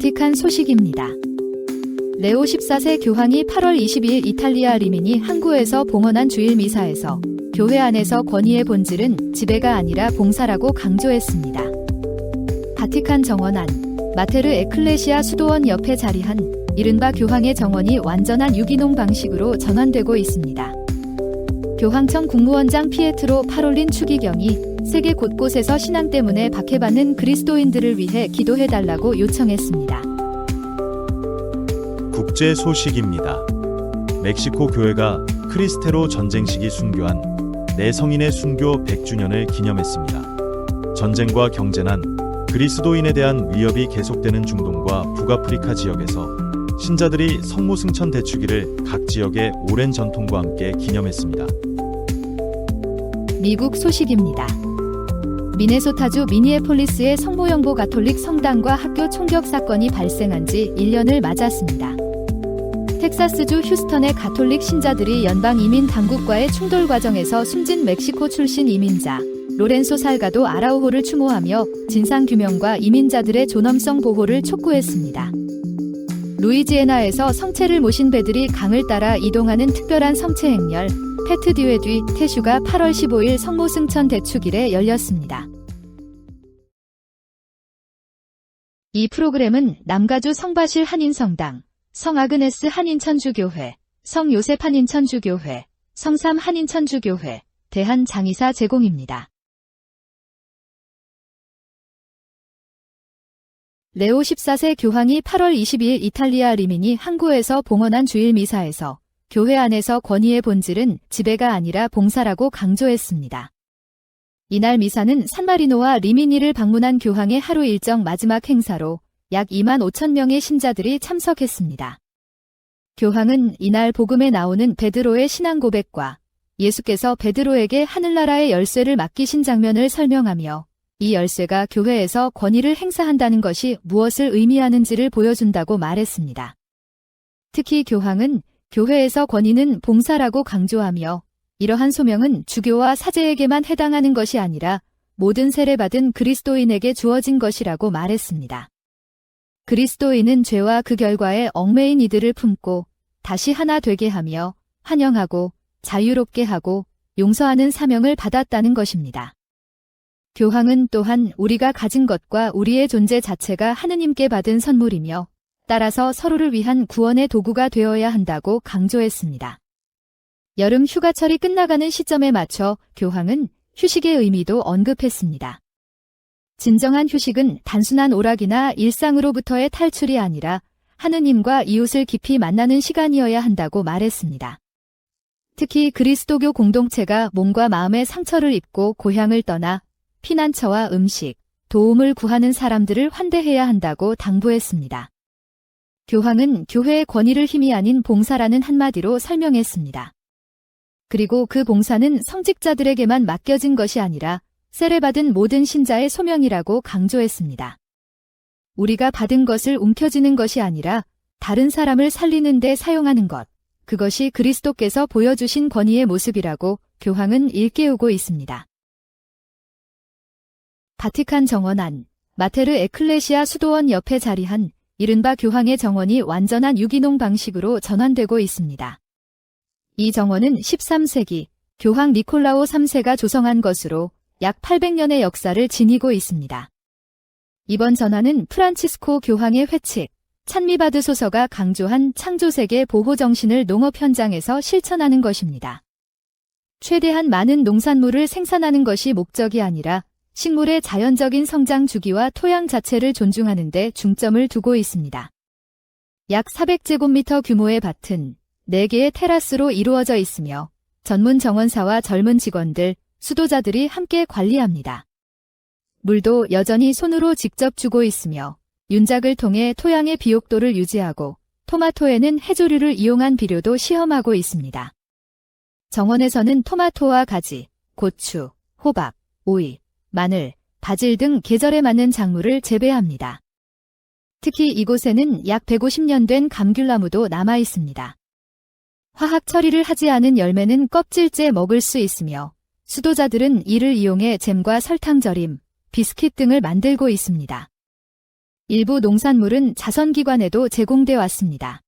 바티칸 소식입니다. 레오 14세 교황이 8월 22일 이탈리아 리미니 항구에서 봉헌한 주일 미사에서 교회 안에서 권위의 본질은 지배가 아니라 봉사라고 강조했습니다. 바티칸 정원안 마테르 에클레시아 수도원 옆에 자리한 이른바 교황의 정원이 완전한 유기농 방식으로 전환되고 있습니다. 교황청 국무원장 피에트로 파롤린 추기경이 세계 곳곳에서 신앙 때문에 박해받는 그리스도인들을 위해 기도해달라고 요청했습니다. 국제 소식입니다. 멕시코 교회가 크리스테로 전쟁 시기 순교한 4성인의 순교 100주년을 기념했습니다. 전쟁과 경제난, 그리스도인에 대한 위협이 계속되는 중동과 북아프리카 지역에서 신자들이 성모승천 대축일을 각 지역의 오랜 전통과 함께 기념했습니다. 미국 소식입니다. 미네소타주 미니애폴리스의 성모영보 가톨릭 성당과 학교 총격 사건이 발생한 지 1년을 맞았습니다. 텍사스주 휴스턴의 가톨릭 신자들이 연방 이민 당국과의 충돌 과정에서 숨진 멕시코 출신 이민자 로렌소 살가도 아라우호를 추모하며 진상규명과 이민자들의 존엄성 보호를 촉구했습니다. 루이지애나에서 성체를 모신 배들이 강을 따라 이동하는 특별한 성체 행렬 페트 듀에 뒤 테슈가 8월 15일 성모승천 대축일에 열렸습니다. 이 프로그램은 남가주 성바실 한인성당, 성아그네스 한인천주교회, 성요셉 한인천주교회, 성삼 한인천주교회, 대한장의사 제공입니다. 레오 14세 교황이 8월 22일 이탈리아 리미니 항구에서 봉헌한 주일 미사에서 교회 안에서 권위의 본질은 지배가 아니라 봉사라고 강조했습니다. 이날 미사는 산마리노와 리미니를 방문한 교황의 하루 일정 마지막 행사로 약 2만 5천 명의 신자들이 참석했습니다. 교황은 이날 복음에 나오는 베드로의 신앙 고백과 예수께서 베드로에게 하늘나라의 열쇠를 맡기신 장면을 설명하며 이 열쇠가 교회에서 권위를 행사한다는 것이 무엇을 의미하는지를 보여준다고 말했습니다. 특히 교황은 교회에서 권위는 봉사라고 강조하며 이러한 소명은 주교와 사제에게만 해당하는 것이 아니라 모든 세례받은 그리스도인에게 주어진 것이라고 말했습니다. 그리스도인은 죄와 그 결과에 얽매인 이들을 품고 다시 하나 되게 하며 환영하고 자유롭게 하고 용서하는 사명을 받았다는 것입니다. 교황은 또한 우리가 가진 것과 우리의 존재 자체가 하느님께 받은 선물이며 따라서 서로를 위한 구원의 도구가 되어야 한다고 강조했습니다. 여름 휴가철이 끝나가는 시점에 맞춰 교황은 휴식의 의미도 언급했습니다. 진정한 휴식은 단순한 오락이나 일상으로부터의 탈출이 아니라 하느님과 이웃을 깊이 만나는 시간이어야 한다고 말했습니다. 특히 그리스도교 공동체가 몸과 마음의 상처를 입고 고향을 떠나 피난처와 음식, 도움을 구하는 사람들을 환대해야 한다고 당부했습니다. 교황은 교회의 권위를 힘이 아닌 봉사라는 한마디로 설명했습니다. 그리고 그 봉사는 성직자들에게만 맡겨진 것이 아니라 세례받은 모든 신자의 소명이라고 강조했습니다. 우리가 받은 것을 움켜쥐는 것이 아니라 다른 사람을 살리는 데 사용하는 것, 그것이 그리스도께서 보여주신 권위의 모습이라고 교황은 일깨우고 있습니다. 바티칸 정원안 마테르 에클레시아 수도원 옆에 자리한 이른바 교황의 정원이 완전한 유기농 방식으로 전환되고 있습니다. 이 정원은 13세기 교황 니콜라오 3세가 조성한 것으로 약 800년의 역사를 지니고 있습니다. 이번 전환은 프란치스코 교황의 회칙, 찬미받으소서가 강조한 창조세계 보호 정신을 농업 현장에서 실천하는 것입니다. 최대한 많은 농산물을 생산하는 것이 목적이 아니라 식물의 자연적인 성장 주기와 토양 자체를 존중하는 데 중점을 두고 있습니다. 약 400제곱미터 규모의 밭은 4개의 테라스로 이루어져 있으며 전문 정원사와 젊은 직원들, 수도자들이 함께 관리합니다. 물도 여전히 손으로 직접 주고 있으며 윤작을 통해 토양의 비옥도를 유지하고 토마토에는 해조류를 이용한 비료도 시험하고 있습니다. 정원에서는 토마토와 가지, 고추, 호박, 오이, 마늘, 바질 등 계절에 맞는 작물을 재배합니다. 특히 이곳에는 약 150년 된 감귤나무도 남아 있습니다. 화학 처리를 하지 않은 열매는 껍질째 먹을 수 있으며 수도자들은 이를 이용해 잼과 설탕 절임, 비스킷 등을 만들고 있습니다. 일부 농산물은 자선기관에도 제공돼 왔습니다.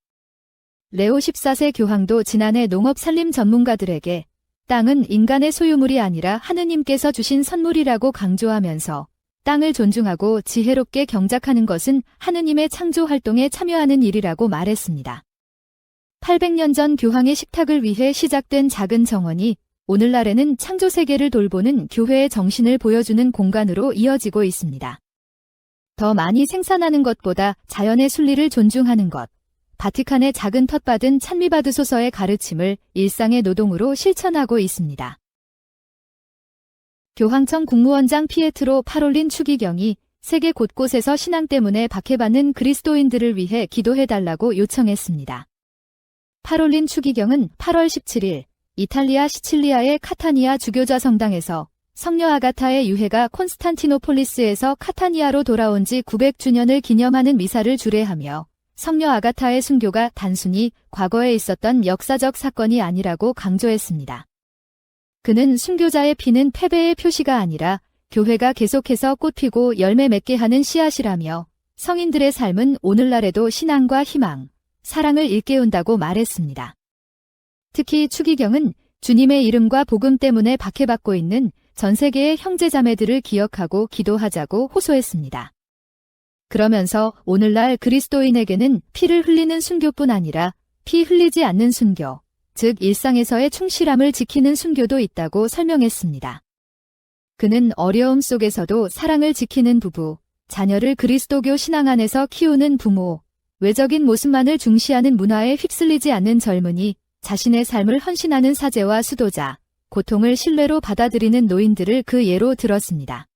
레오 14세 교황도 지난해 농업산림 전문가들에게 땅은 인간의 소유물이 아니라 하느님께서 주신 선물이라고 강조하면서 땅을 존중하고 지혜롭게 경작하는 것은 하느님의 창조 활동에 참여하는 일이라고 말했습니다. 800년 전 교황의 식탁을 위해 시작된 작은 정원이 오늘날에는 창조 세계를 돌보는 교회의 정신을 보여주는 공간으로 이어지고 있습니다. 더 많이 생산하는 것보다 자연의 순리를 존중하는 것, 바티칸의 작은 텃밭은 찬미받으소서의 가르침을 일상의 노동으로 실천하고 있습니다. 교황청 국무원장 피에트로 파롤린 추기경이 세계 곳곳에서 신앙 때문에 박해받는 그리스도인들을 위해 기도해달라고 요청했습니다. 파롤린 추기경은 8월 17일 이탈리아 시칠리아의 카타니아 주교자 성당에서 성녀 아가타의 유해가 콘스탄티노폴리스에서 카타니아로 돌아온 지 900주년을 기념하는 미사를 주례하며 성녀 아가타의 순교가 단순히 과거에 있었던 역사적 사건이 아니라고 강조했습니다. 그는 순교자의 피는 패배의 표시가 아니라 교회가 계속해서 꽃피고 열매 맺게 하는 씨앗이라며 성인들의 삶은 오늘날에도 신앙과 희망, 사랑을 일깨운다고 말했습니다. 특히 추기경은 주님의 이름과 복음 때문에 박해받고 있는 전 세계의 형제자매들을 기억하고 기도하자고 호소했습니다. 그러면서 오늘날 그리스도인에게는 피를 흘리는 순교뿐 아니라 피 흘리지 않는 순교, 즉 일상에서의 충실함을 지키는 순교도 있다고 설명했습니다. 그는 어려움 속에서도 사랑을 지키는 부부, 자녀를 그리스도교 신앙 안에서 키우는 부모, 외적인 모습만을 중시하는 문화에 휩쓸리지 않는 젊은이, 자신의 삶을 헌신하는 사제와 수도자, 고통을 신뢰로 받아들이는 노인들을 그 예로 들었습니다.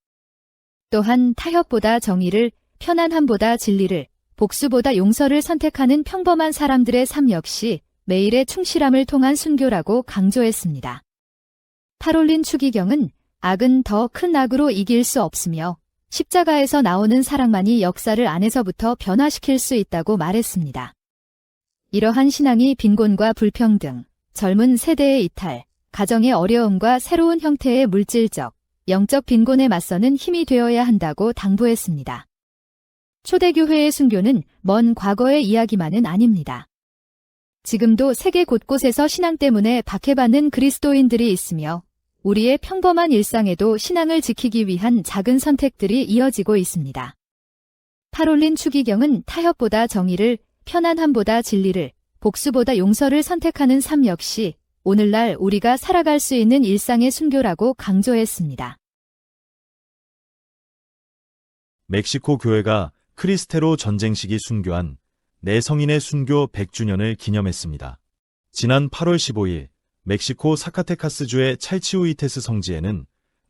또한 타협보다 정의를, 편안함보다 진리를, 복수보다 용서를 선택하는 평범한 사람들의 삶 역시 매일의 충실함을 통한 순교라고 강조했습니다. 파롤린 추기경은 악은 더 큰 악으로 이길 수 없으며 십자가에서 나오는 사랑만이 역사를 안에서부터 변화시킬 수 있다고 말했습니다. 이러한 신앙이 빈곤과 불평등, 젊은 세대의 이탈, 가정의 어려움과 새로운 형태의 물질적, 영적 빈곤에 맞서는 힘이 되어야 한다고 당부했습니다. 초대교회의 순교는 먼 과거의 이야기만은 아닙니다. 지금도 세계 곳곳에서 신앙 때문에 박해받는 그리스도인들이 있으며 우리의 평범한 일상에도 신앙을 지키기 위한 작은 선택들이 이어지고 있습니다. 파롤린 추기경은 타협보다 정의를, 편안함보다 진리를, 복수보다 용서를 선택하는 삶 역시 오늘날 우리가 살아갈 수 있는 일상의 순교라고 강조했습니다. 멕시코 교회가 크리스테로 전쟁 시기 순교한 네 성인의 순교 100주년을 기념했습니다. 지난 8월 15일 멕시코 사카테카스주의 찰치우이테스 성지에는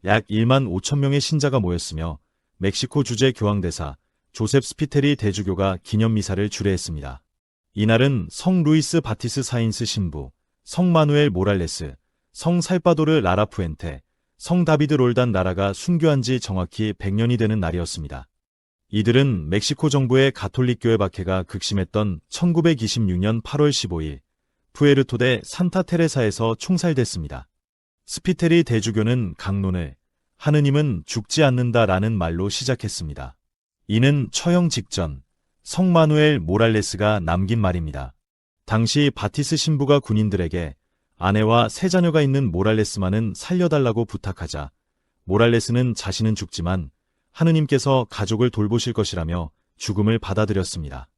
약 1만 5천 명의 신자가 모였으며 멕시코 주재 교황대사 조셉 스피테리 대주교가 기념미사를 주례했습니다. 이날은 성 루이스 바티스 사인스 신부, 성 마누엘 모랄레스, 성 살바도르 라라푸엔테, 성 다비드 롤단 나라가 순교한 지 정확히 100년이 되는 날이었습니다. 이들은 멕시코 정부의 가톨릭교회 박해가 극심했던 1926년 8월 15일 푸에르토데 산타 테레사에서 총살됐습니다. 스피테리 대주교는 강론을 하느님은 죽지 않는다라는 말로 시작했습니다. 이는 처형 직전 성 마누엘 모랄레스가 남긴 말입니다. 당시 바티스 신부가 군인들에게 아내와 세 자녀가 있는 모랄레스만은 살려달라고 부탁하자 모랄레스는 자신은 죽지만 하느님께서 가족을 돌보실 것이라며 죽음을 받아들였습니다.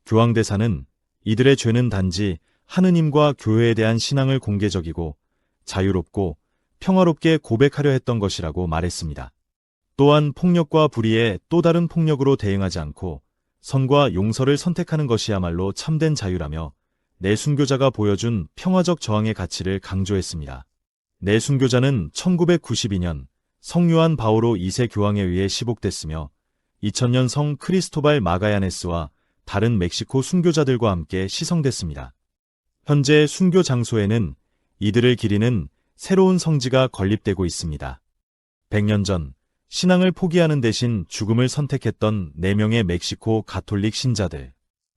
교황대사는 이들의 죄는 단지 하느님과 교회에 대한 신앙을 공개적이고 자유롭고 평화롭게 고백하려 했던 것이라고 말했습니다. 또한 폭력과 불의에 또 다른 폭력으로 대응하지 않고 선과 용서를 선택하는 것이야말로 참된 자유라며 내순교자가 보여준 평화적 저항의 가치를 강조했습니다. 내순교자는 1992년 성 요한 바오로 2세 교황에 의해 시복됐으며 2000년 성 크리스토발 마가야네스와 다른 멕시코 순교자들과 함께 시성됐습니다. 현재 순교 장소에는 이들을 기리는 새로운 성지가 건립되고 있습니다. 100년 전 신앙을 포기하는 대신 죽음을 선택했던 4명의 멕시코 가톨릭 신자들.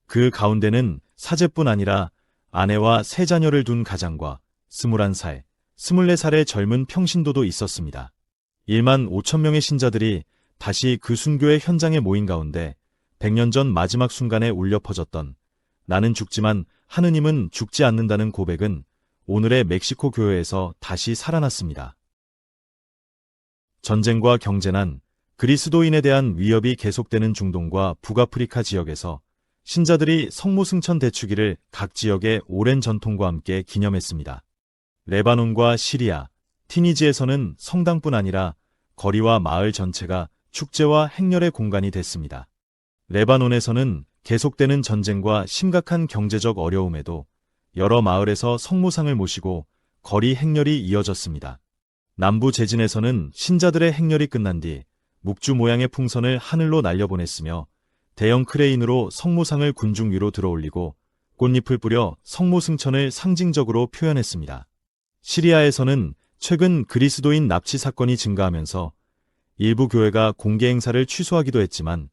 그 가운데는 사제뿐 아니라 아내와 세 자녀를 둔 가장과 21살, 24살의 젊은 평신도도 있었습니다. 1만 5천 명의 신자들이 다시 그 순교의 현장에 모인 가운데 100년 전 마지막 순간에 울려 퍼졌던 나는 죽지만 하느님은 죽지 않는다는 고백은 오늘의 멕시코 교회에서 다시 살아났습니다. 전쟁과 경제난, 그리스도인에 대한 위협이 계속되는 중동과 북아프리카 지역에서 신자들이 성모승천 대축일을 각 지역의 오랜 전통과 함께 기념했습니다. 레바논과 시리아, 티니지에서는 성당뿐 아니라 거리와 마을 전체가 축제와 행렬의 공간이 됐습니다. 레바논에서는 계속되는 전쟁과 심각한 경제적 어려움에도 여러 마을에서 성모상을 모시고 거리 행렬이 이어졌습니다. 남부 제진에서는 신자들의 행렬이 끝난 뒤 묵주 모양의 풍선을 하늘로 날려보냈으며 대형 크레인으로 성모상을 군중 위로 들어올리고 꽃잎을 뿌려 성모승천을 상징적으로 표현했습니다. 시리아에서는 최근 그리스도인 납치 사건이 증가하면서 일부 교회가 공개 행사를 취소하기도 했지만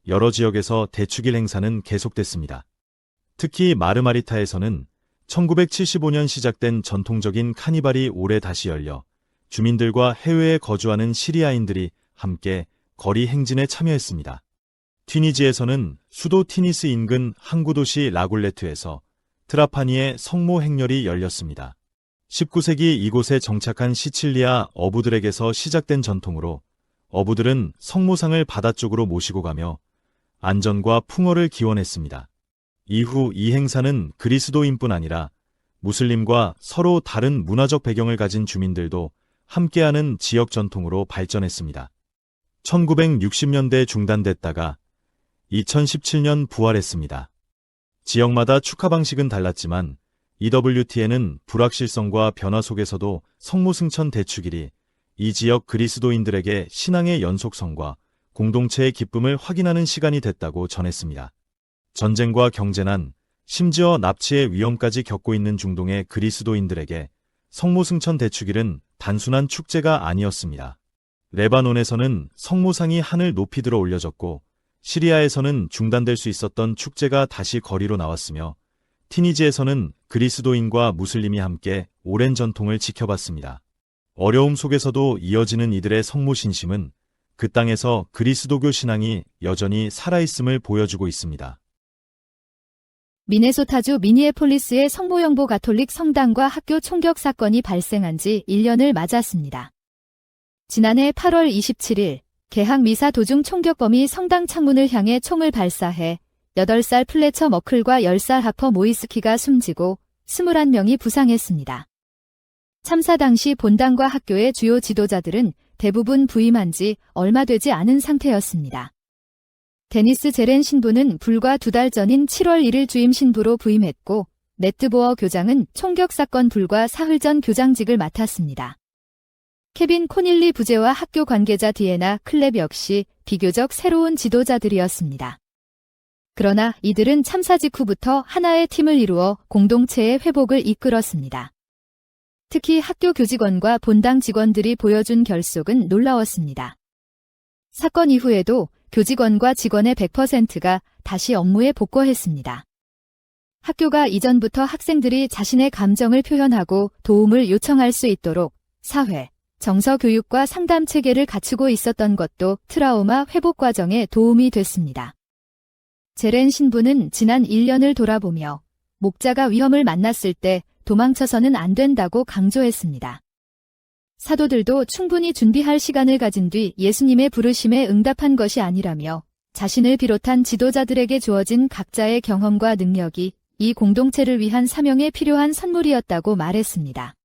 여러 지역에서 대축일 행사는 계속됐습니다. 특히 마르마리타에서는 1975년 시작된 전통적인 카니발이 올해 다시 열려 주민들과 해외에 거주하는 시리아인들이 함께 거리 행진에 참여했습니다. 튀니지에서는 수도 티니스 인근 항구 도시 라굴레트에서 트라파니의 성모 행렬이 열렸습니다. 19세기 이곳에 정착한 시칠리아 어부들에게서 시작된 전통으로 어부들은 성모상을 바다 쪽으로 모시고 가며 안전과 풍어를 기원했습니다. 이후 이 행사는 그리스도인뿐 아니라 무슬림과 서로 다른 문화적 배경을 가진 주민들도 함께하는 지역 전통으로 발전했습니다. 1960년대에 중단됐다가 2017년 부활했습니다. 지역마다 축하 방식은 달랐지만 EWTN은 불확실성과 변화 속에서도 성모승천 대축일이 이 지역 그리스도인들에게 신앙의 연속성과 공동체의 기쁨을 확인하는 시간이 됐다고 전했습니다. 전쟁과 경제난, 심지어 납치의 위험까지 겪고 있는 중동의 그리스도인들에게 성모승천 대축일은 단순한 축제가 아니었습니다. 레바논에서는 성모상이 하늘 높이 들어 올려졌고 시리아에서는 중단될 수 있었던 축제가 다시 거리로 나왔으며 티니지에서는 그리스도인과 무슬림이 함께 오랜 전통을 지켜봤습니다. 어려움 속에서도 이어지는 이들의 성모 신심은 그 땅에서 그리스도교 신앙이 여전히 살아있음을 보여주고 있습니다. 미네소타주 미니애폴리스의 성모영보 가톨릭 성당과 학교 총격 사건이 발생한 지 1년을 맞았습니다. 지난해 8월 27일 개학 미사 도중 총격범이 성당 창문을 향해 총을 발사해 8살 플래처 머클과 10살 하퍼 모이스키가 숨지고 21명이 부상했습니다. 참사 당시 본당과 학교의 주요 지도자들은 대부분 부임한 지 얼마 되지 않은 상태였습니다. 데니스 제렌 신부는 불과 2달 전인 7월 1일 주임 신부로 부임했고 네트보어 교장은 총격 사건 불과 사흘 전 교장직을 맡았습니다. 케빈 코닐리 부제와 학교 관계자 디에나 클랩 역시 비교적 새로운 지도자들이었습니다. 그러나 이들은 참사 직후부터 하나의 팀을 이루어 공동체의 회복을 이끌었습니다. 특히 학교 교직원과 본당 직원들이 보여준 결속은 놀라웠습니다. 사건 이후에도 교직원과 직원의 100%가 다시 업무에 복귀했습니다. 학교가 이전부터 학생들이 자신의 감정을 표현하고 도움을 요청할 수 있도록 사회, 정서 교육과 상담 체계를 갖추고 있었던 것도 트라우마 회복 과정에 도움이 됐습니다. 제렌 신부는 지난 1년을 돌아보며 목자가 위험을 만났을 때 도망쳐서는 안 된다고 강조했습니다. 사도들도 충분히 준비할 시간을 가진 뒤 예수님의 부르심에 응답한 것이 아니라며 자신을 비롯한 지도자들에게 주어진 각자의 경험과 능력이 이 공동체를 위한 사명에 필요한 선물이었다고 말했습니다.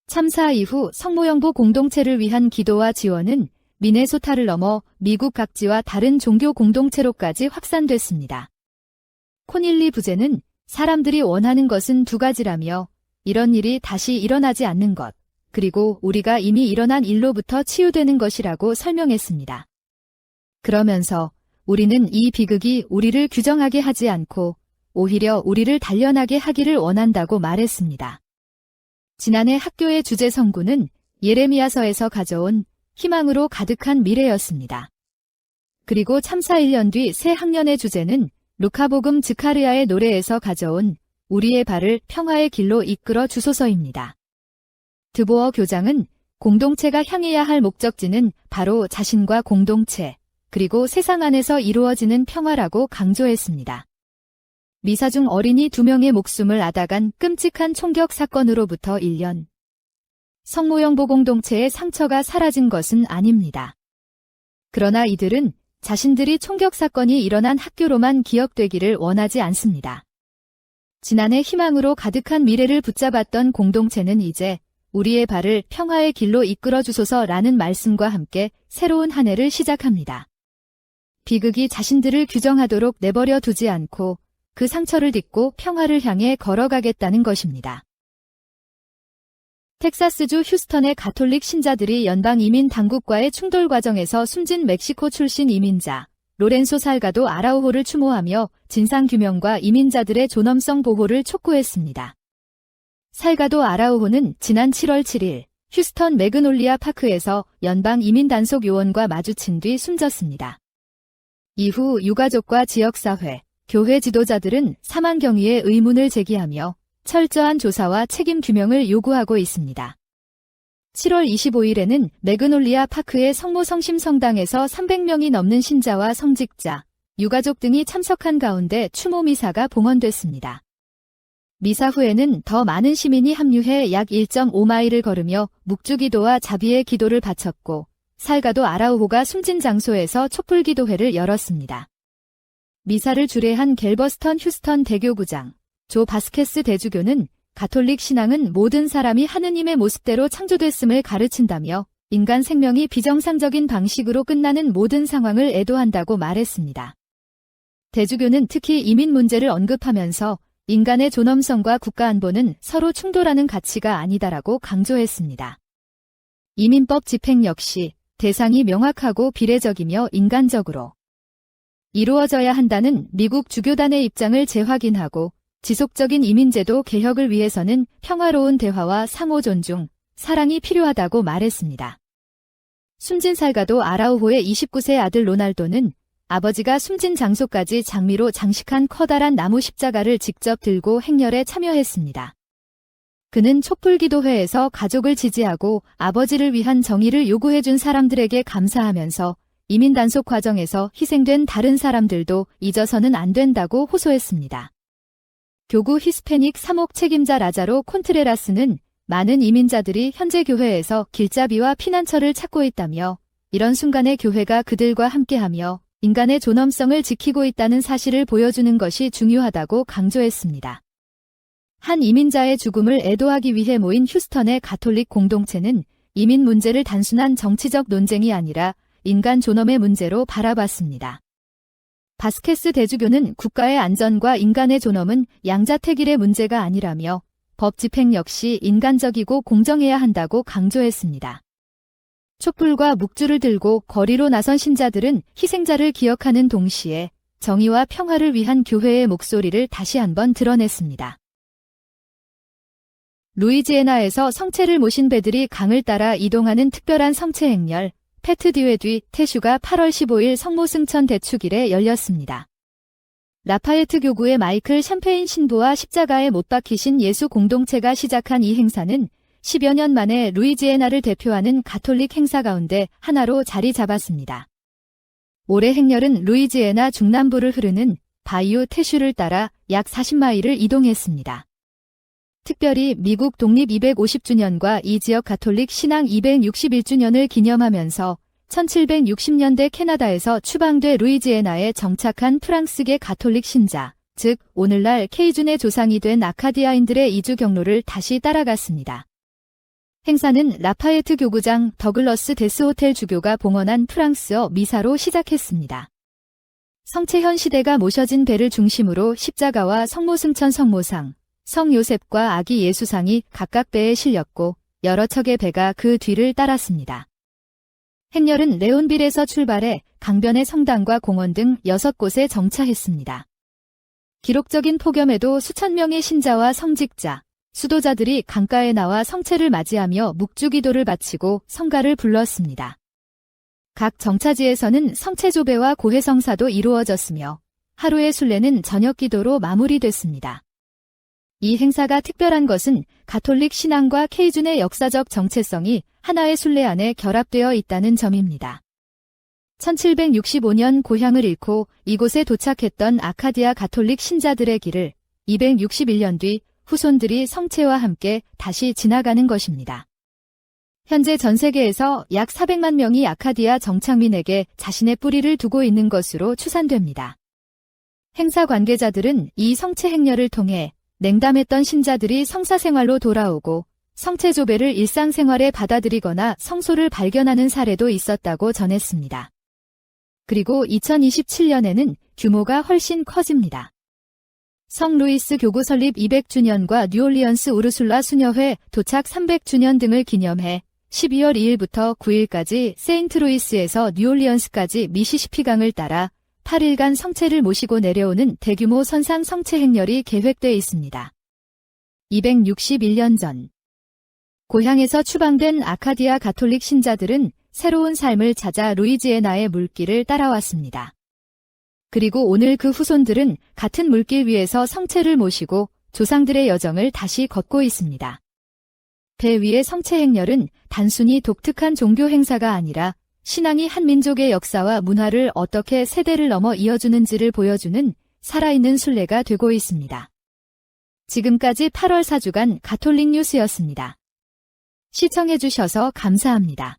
참사 이후 성모영보 공동체를 위한 기도와 지원은 미네소타를 넘어 미국 각지와 다른 종교 공동체로까지 확산됐습니다. 코닐리 부제는 사람들이 원하는 것은 2가지라며 이런 일이 다시 일어나지 않는 것, 그리고 우리가 이미 일어난 일로부터 치유되는 것이라고 설명했습니다. 그러면서 우리는 이 비극이 우리를 규정하게 하지 않고 오히려 우리를 단련하게 하기를 원한다고 말했습니다. 지난해 학교의 주제 성구는 예레미야서에서 가져온 희망으로 가득한 미래였습니다. 그리고 참사 1년 뒤 새 학년의 주제는 루카복음 즈카르야의 노래에서 가져온 우리의 발을 평화의 길로 이끌어 주소서입니다. 드보어 교장은 공동체가 향해야 할 목적지는 바로 자신과 공동체, 그리고 세상 안에서 이루어지는 평화라고 강조했습니다. 미사 중 어린이 2명의 목숨을 앗아간 끔찍한 총격 사건으로부터 1년. 성모영보 공동체의 상처가 사라진 것은 아닙니다. 그러나 이들은 자신들이 총격 사건이 일어난 학교로만 기억되기를 원하지 않습니다. 지난해 희망으로 가득한 미래를 붙잡았던 공동체는 이제 우리의 발을 평화의 길로 이끌어 주소서라는 말씀과 함께 새로운 한 해를 시작합니다. 비극이 자신들을 규정하도록 내버려 두지 않고 그 상처를 딛고 평화를 향해 걸어가겠다는 것입니다. 텍사스주 휴스턴의 가톨릭 신자들이 연방 이민 당국과의 충돌 과정에서 숨진 멕시코 출신 이민자 로렌소 살가도 아라우호를 추모하며 진상규명과 이민자들의 존엄성 보호를 촉구했습니다. 살가도 아라우호는 지난 7월 7일 휴스턴 매그놀리아 파크에서 연방 이민 단속 요원과 마주친 뒤 숨졌습니다. 이후 유가족과 지역사회, 교회 지도자들은 사망 경위에 의문을 제기하며 철저한 조사와 책임 규명을 요구하고 있습니다. 7월 25일에는 매그놀리아 파크의 성모 성심 성당에서 300명이 넘는 신자와 성직자, 유가족 등이 참석한 가운데 추모 미사가 봉헌됐습니다. 미사 후에는 더 많은 시민이 합류해 약 1.5마일을 걸으며 묵주기도와 자비의 기도를 바쳤고 살가도 아라우호가 숨진 장소에서 촛불기도회를 열었습니다. 미사를 주례한 갤버스턴 휴스턴 대교구장 조 바스케스 대주교는 가톨릭 신앙은 모든 사람이 하느님의 모습대로 창조됐음을 가르친다며 인간 생명이 비정상적인 방식으로 끝나는 모든 상황을 애도한다고 말했습니다. 대주교는 특히 이민 문제를 언급하면서 인간의 존엄성과 국가안보는 서로 충돌하는 가치가 아니다라고 강조했습니다. 이민법 집행 역시 대상이 명확하고 비례적이며 인간적으로 이루어져야 한다는 미국 주교단의 입장을 재확인하고 지속적인 이민제도 개혁을 위해서는 평화로운 대화와 상호 존중, 사랑이 필요하다고 말했습니다. 숨진 살가도 아라우호의 29세 아들 로날도는 아버지가 숨진 장소까지 장미로 장식한 커다란 나무 십자가를 직접 들고 행렬에 참여했습니다. 그는 촛불기도회에서 가족을 지지하고 아버지를 위한 정의를 요구해준 사람들에게 감사하면서 이민 단속 과정에서 희생된 다른 사람들도 잊어서는 안 된다고 호소했습니다. 교구 히스패닉 사목 책임자 라자로 콘트레라스는 많은 이민자들이 현재 교회에서 길잡이와 피난처를 찾고 있다며 이런 순간에 교회가 그들과 함께하며 인간의 존엄성을 지키고 있다는 사실을 보여주는 것이 중요하다고 강조했습니다. 한 이민자의 죽음을 애도하기 위해 모인 휴스턴의 가톨릭 공동체는 이민 문제를 단순한 정치적 논쟁이 아니라 인간 존엄의 문제로 바라봤습니다. 바스케스 대주교는 국가의 안전과 인간의 존엄은 양자택일의 문제가 아니라며 법 집행 역시 인간적이고 공정해야 한다고 강조했습니다. 촛불과 묵주를 들고 거리로 나선 신자들은 희생자를 기억하는 동시에 정의와 평화를 위한 교회의 목소리를 다시 한번 드러냈습니다. 루이지애나에서 성체를 모신 배들이 강을 따라 이동하는 특별한 성체 행렬, 페트 디웨뒤 태슈가 8월 15일 성모승천 대축일에 열렸습니다. 라파예트 교구의 마이클 샴페인 신부와 십자가에 못 박히신 예수 공동체가 시작한 이 행사는 10여 년 만에 루이지애나를 대표하는 가톨릭 행사 가운데 하나로 자리 잡았습니다. 올해 행렬은 루이지애나 중남부를 흐르는 바이오 태슈를 따라 약 40마일을 이동했습니다. 특별히 미국 독립 250주년과 이 지역 가톨릭 신앙 261주년을 기념하면서 1760년대 캐나다에서 추방돼 루이지애나에 정착한 프랑스계 가톨릭 신자, 즉 오늘날 케이준의 조상이 된 아카디아인들의 이주 경로를 다시 따라갔습니다. 행사는 라파예트 교구장 더글러스 데스호텔 주교가 봉헌한 프랑스어 미사로 시작했습니다. 성체현 시대가 모셔진 배를 중심으로 십자가와 성모승천 성모상, 성요셉과 아기 예수상이 각각 배에 실렸고 여러 척의 배가 그 뒤를 따랐습니다. 행렬은 레온빌에서 출발해 강변의 성당과 공원 등 6곳에 정차했습니다. 기록적인 폭염에도 수천 명의 신자와 성직자, 수도자들이 강가에 나와 성체를 맞이하며 묵주기도를 바치고 성가를 불렀습니다. 각 정차지에서는 성체조배와 고해성사도 이루어졌으며 하루의 순례는 저녁기도로 마무리됐습니다. 이 행사가 특별한 것은 가톨릭 신앙과 케이준의 역사적 정체성이 하나의 순례 안에 결합되어 있다는 점입니다. 1765년 고향을 잃고 이곳에 도착했던 아카디아 가톨릭 신자들의 길을 261년 뒤 후손들이 성체와 함께 다시 지나가는 것입니다. 현재 전 세계에서 약 400만 명이 아카디아 정착민에게 자신의 뿌리를 두고 있는 것으로 추산됩니다. 행사 관계자들은 이 성체 행렬을 통해 냉담했던 신자들이 성사생활로 돌아오고 성체조배를 일상생활에 받아들이거나 성소를 발견하는 사례도 있었다고 전했습니다. 그리고 2027년에는 규모가 훨씬 커집니다. 성 루이스 교구 설립 200주년과 뉴올리언스 우르술라 수녀회 도착 300주년 등을 기념해 12월 2일부터 9일까지 세인트루이스에서 뉴올리언스까지 미시시피강을 따라 8일간 성체를 모시고 내려오는 대규모 선상 성체 행렬이 계획돼 있습니다. 261년 전 고향에서 추방된 아카디아 가톨릭 신자들은 새로운 삶을 찾아 루이지애나의 물길을 따라왔습니다. 그리고 오늘 그 후손들은 같은 물길 위에서 성체를 모시고 조상들의 여정을 다시 걷고 있습니다. 배 위의 성체 행렬은 단순히 독특한 종교 행사가 아니라 신앙이 한 민족의 역사와 문화를 어떻게 세대를 넘어 이어주는지를 보여주는 살아있는 순례가 되고 있습니다. 지금까지 8월 4주간 가톨릭 뉴스였습니다. 시청해주셔서 감사합니다.